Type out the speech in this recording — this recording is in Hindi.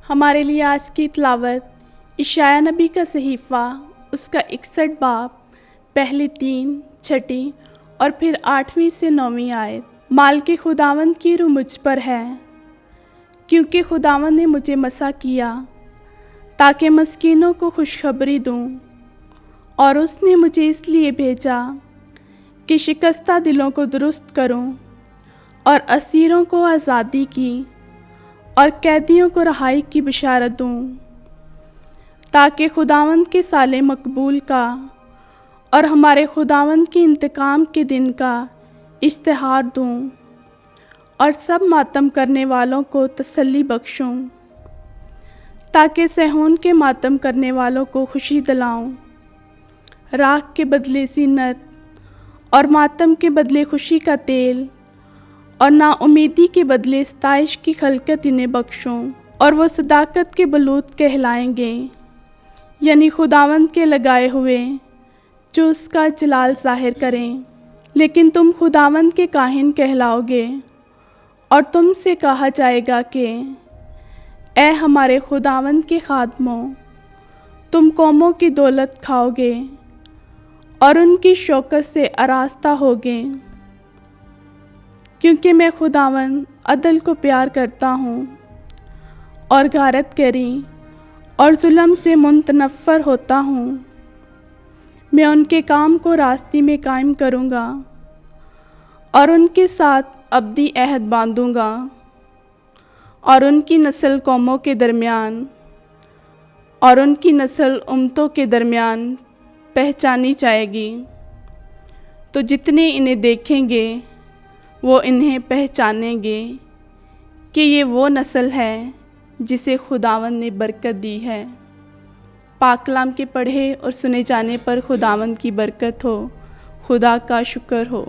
हमारे लिए आज की तिलावत इशाया नबी का सहीफ़ा उसका 61 बाब पहली 3, छठी और फिर 8वीं से 9वीं आयत। माल के खुदावंद की रूह मुझ पर है, क्योंकि खुदावंद ने मुझे मसा किया ताकि मस्कीनों को खुशखबरी दूँ, और उसने मुझे इसलिए भेजा कि शिकस्ता दिलों को दुरुस्त करूँ और असीरों को आज़ादी की और कैदियों को रहाई की बिशारत दूँ, ताकि खुदावंद के साले मकबूल का और हमारे खुदावंद के इंतकाम के दिन का इश्तिहार दूँ और सब मातम करने वालों को तसल्ली बख्शूँ, ताकि सहून के मातम करने वालों को खुशी दिलाऊँ। राख के बदले ज़ीनत और मातम के बदले खुशी का तेल और नाउमीदी के बदले सताइश की खलकत इन्हें बख्शूँ, और वो सदाकत के बलूत कहलाएंगे, यानी खुदावंद के लगाए हुए जो उसका जलाल ज़ाहिर करें। लेकिन तुम खुदावंद के काहिन कहलाओगे, और तुमसे कहा जाएगा कि ए हमारे खुदावंद के खादमों, तुम कौमों की दौलत खाओगे और उनकी शौकत से आरास्ता होगे, क्योंकि मैं खुदावंद अदल को प्यार करता हूँ और गारत करी और जुल्म से मुतनफ़र होता हूँ। मैं उनके काम को रास्ते में कायम करूँगा और उनके साथ अब्दी अहद बांधूँगा, और उनकी नस्ल कौमों के दरमियान और उनकी नस्ल उम्मतों के दरमियान पहचानी जाएगी। तो जितने इन्हें देखेंगे वो इन्हें पहचानेंगे कि ये वो नस्ल है जिसे खुदावंद ने बरकत दी है। पाक कलाम के पढ़े और सुने जाने पर खुदावंद की बरकत हो। खुदा का शुक्र हो।